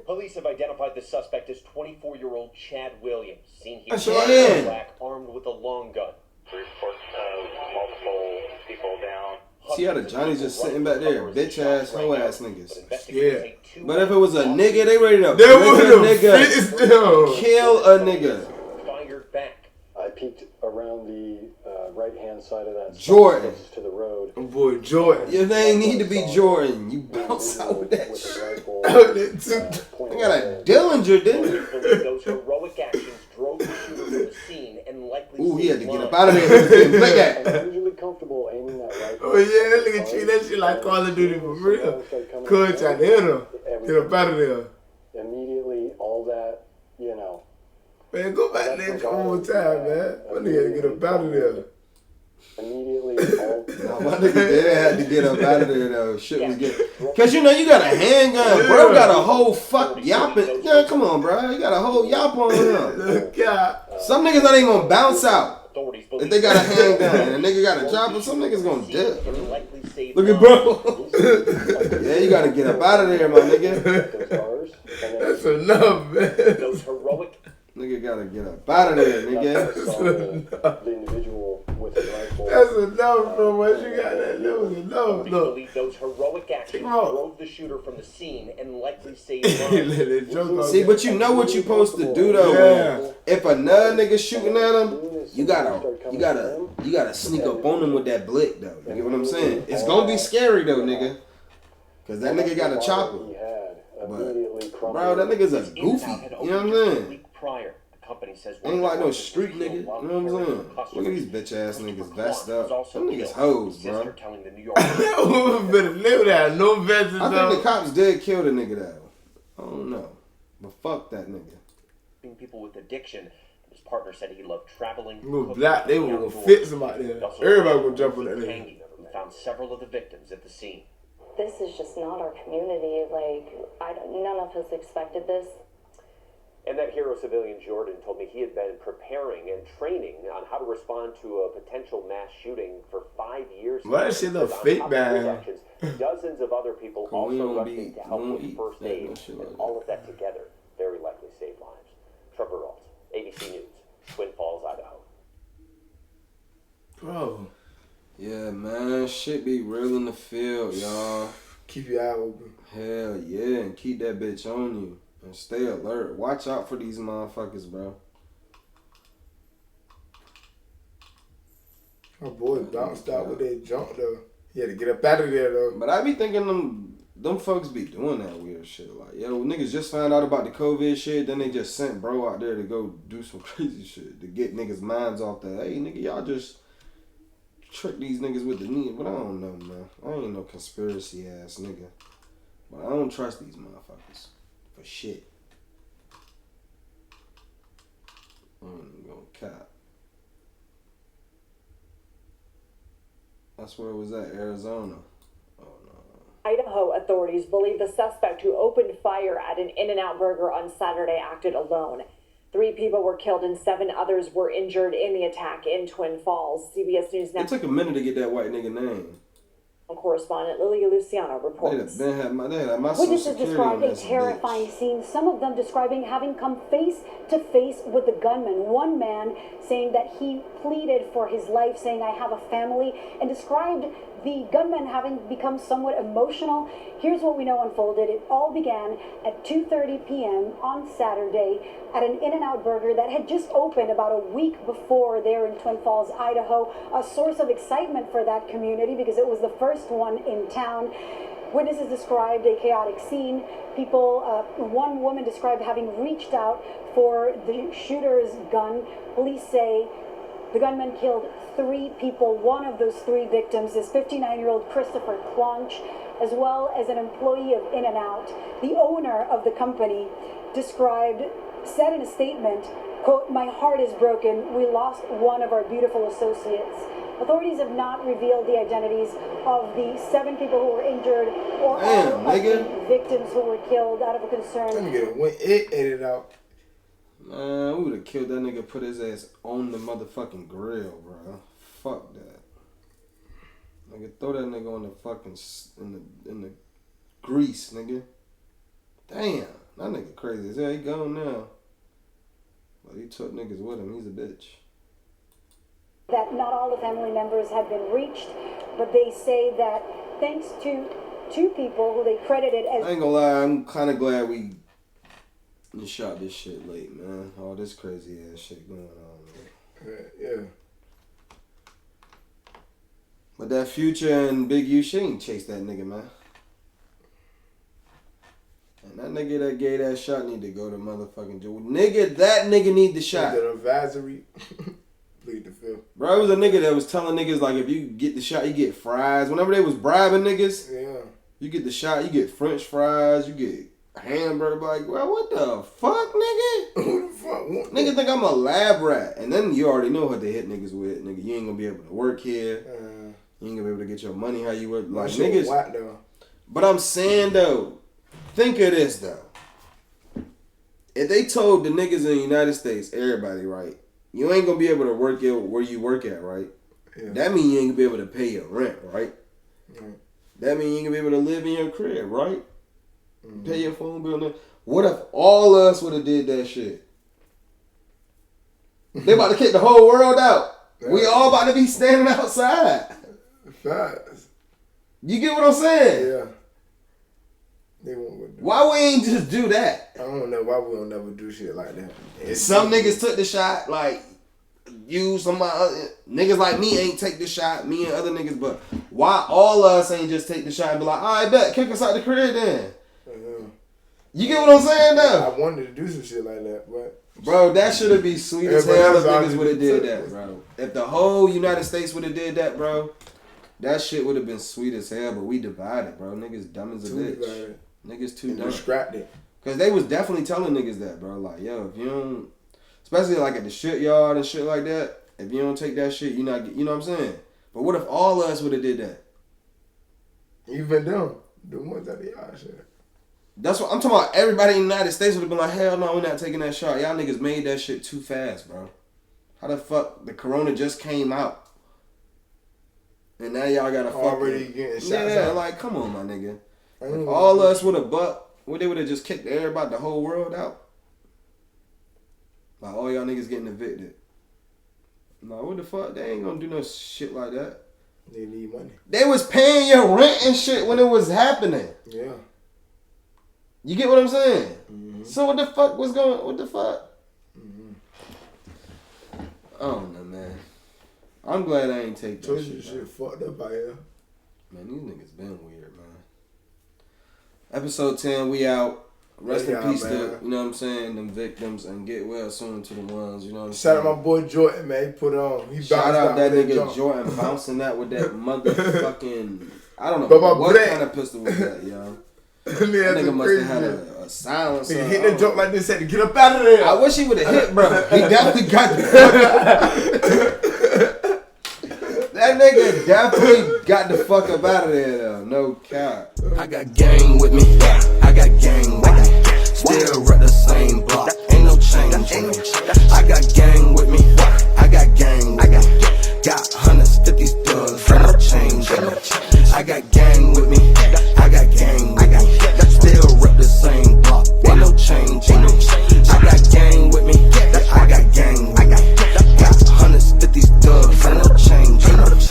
Police have identified the suspect as 24-year-old Chad Williams, seen here Chad. in black, armed with a long gun. Reports of multiple people down. See how the Johnny's just sitting back there, bitch ass, hoe ass niggas. Yeah. But if it was a nigga, they ready to They break would've a nigga, fixed them. kill a nigga. Fired back. I peeked around the right-hand side of that. Jordan. To the road. Oh boy, Jordan. Your name need to be Jordan. You bounce out with that shit. I got a Dillinger, didn't you? Those heroic actions drove the shooter to the scene and likely Ooh, he had to saved get up lives. out of there. Look at I'm usually comfortable aiming that rifle. Oh yeah, that nigga treat that shit like Call of Duty for real. Coach, I hit him. Get up out of there. Immediately, all that, Man, go back there one more time, man. My nigga get up out of there. Immediately, all Nah, my nigga did had to get up out of there though. Shit was getting. Cause you got a handgun, bro. Got a whole fuck yapping. Yeah, come on, bro. You got a whole yap on him. Some niggas not even gonna bounce out if they got a handgun and a nigga got a chopper. Some niggas gonna dip. Look at bro. Yeah, you gotta get up out of there, my nigga. That's enough, man. Those heroic. Nigga gotta get up out of there, nigga. the individual with the rifle. That's enough, bro. Once you got that, that was enough. Look. Believe those heroic actions drove the shooter from the scene and likely saved lives. See, but you know what you supposed to do though. Yeah. If another nigga shooting at him, you gotta sneak up on him with that blick though. You get what I'm saying? It's gonna be scary though, nigga. Cause that nigga got a chopper. But bro, that nigga's a goofy. You know what I'm saying? Prior, the company says Ain't like no street nigga. You know what I'm saying? Look at these bitch ass niggas vest up. Them niggas hoes, bro. telling the New York better live that. No vests. I think the cops did kill the nigga though. I don't know. But fuck that nigga. people with addiction. His partner said he loved traveling. Little black, they were gonna fit somebody there. Everybody gonna jump on that nigga. We found several of the victims at the scene. This is just not our community. Like, none of us expected this. And that hero civilian Jordan told me he had been preparing and training on how to respond to a potential mass shooting for 5 years. Why that shit look fake, man? Dozens of other people also rushed in to help with first aid, and all of that together very likely saved lives. Trevor Ross, ABC News, Twin Falls, Idaho. Bro. Yeah, man, shit be real in the field, y'all. Keep your eye open. Hell yeah, and keep that bitch on you. And stay alert. Watch out for these motherfuckers, bro. My boy bounced out with that jump, though. He had to get up out of there, though. But I be thinking them folks be doing that weird shit. Like, yo, niggas just found out about the COVID shit, then they just sent bro out there to go do some crazy shit to get niggas' minds off that. Hey, nigga, y'all just trick these niggas with the knee. But I don't know, man. I ain't no conspiracy ass nigga. But I don't trust these motherfuckers. For shit. I ain't even gonna cap. That's where it was at, Arizona. Idaho authorities believe the suspect who opened fire at an In-N-Out burger on Saturday acted alone. 3 people were killed and 7 others were injured in the attack in Twin Falls. CBS News It took a minute to get that white nigga name. Correspondent Lilia Luciano reports. Witnesses described a terrifying scene, some of them describing having come face to face with the gunman. One man saying that he pleaded for his life, saying, "I have a family," and described the gunman having become somewhat emotional. Here's what we know unfolded. It all began at 2:30 p.m. on Saturday at an In-N-Out burger that had just opened about a week before there in Twin Falls, Idaho. A source of excitement for that community because it was the first one in town. Witnesses described a chaotic scene. People, one woman described having reached out for the shooter's gun. Police say the gunman killed 3 people. One of those 3 victims is 59-year-old Christopher Clonch, as well as an employee of In-N-Out. The owner of the company said in a statement, quote, "My heart is broken. We lost one of our beautiful associates." Authorities have not revealed the identities of the 7 people who were injured or all of the victims who were killed out of a concern. It ate it out. Man, we would have killed that nigga, put his ass on the motherfucking grill, bro. Fuck that. Nigga, throw that nigga on the fucking, in the grease, nigga. Damn, that nigga crazy as hell. He gone now. But he took niggas with him. He's a bitch. That not all the family members have been reached, but they say that thanks to 2 people who they credited as... I ain't gonna lie, I'm kind of glad we shot this shit late, man. All this crazy ass shit going on, man. Yeah. But that Future and Big U, she ain't chased that nigga, man. And that nigga that gave that shot need to go to motherfucking jail. Nigga, that nigga need the shot. The advisory. Plead the fifth. Bro, it was a nigga that was telling niggas, like, if you get the shot, you get fries. Whenever they was bribing niggas, you get the shot, you get french fries, you get hamburger. Like, bro, what the fuck, nigga? Who the fuck? Nigga think I'm a lab rat. And then you already know what they hit niggas with. Nigga, you ain't gonna be able to work here. You ain't gonna be able to get your money how you work. Like, niggas. Whack, though. But I'm saying, though, think of this, though. If they told the niggas in the United States, everybody, right, you ain't gonna be able to work where you work at, right? Yeah. That means you ain't gonna be able to pay your rent, right? That means you ain't gonna be able to live in your crib, right? Pay your phone bill. What if all of us would have did that shit? They about to kick the whole world out. We all about to be standing outside. Facts. You get what I'm saying? Yeah. They won't do why we ain't just do that? I don't know why we don't never do shit like that. Some niggas took the shot, like you, niggas like me ain't take the shot, me and other niggas, but why all of us ain't just take the shot and be like, all right, bet, kick us out the crib then. You get what I'm saying though? I wanted to do some shit like that, but bro, that should have been sweet as hell if niggas would have did that, bro. If the whole United States would have did that, bro, that shit would have been sweet as hell, but we divided, bro. Niggas dumb as a bitch. Niggas too dumb. Scrapped it. Cause they was definitely telling niggas that, bro. Like, yo, if you don't, Especially like at the shit yard and shit like that. If you don't take that shit, you know what I'm saying? But what if all of us would have did that? Even them. The ones at the yard shit. That's what I'm talking about. Everybody in the United States would have been like, hell no, we're not taking that shot. Y'all niggas made that shit too fast, bro. How the fuck the corona just came out? And now y'all gotta already getting shots. Yeah, like, come on, my nigga. If all of us would have they would have just kicked everybody, the whole world out. Like, all y'all niggas getting evicted. No, what the fuck? They ain't gonna do no shit like that. They need money. They was paying your rent and shit when it was happening. Yeah. You get what I'm saying? Mm-hmm. So what the fuck? I don't know, man. I'm glad I ain't take that shit fucked up out here. Man, these niggas been weird, man. Episode 10, we out. Rest in peace to, you know what I'm saying, them victims, and get well soon to the ones, you know what I'm saying? Shout out my boy Jordan, man. He put on. Shout out that nigga Jordan bouncing that with that motherfucking, I don't know what kind of pistol was that, yo. That nigga must have had a silencer. He hit that joke like this, had to get up out of there. I wish he would have hit, bro. He definitely got the fuck out. That nigga definitely got the fuck up out of there, though. No cap. I got gang with me. I got gang with me. Still rep the same block.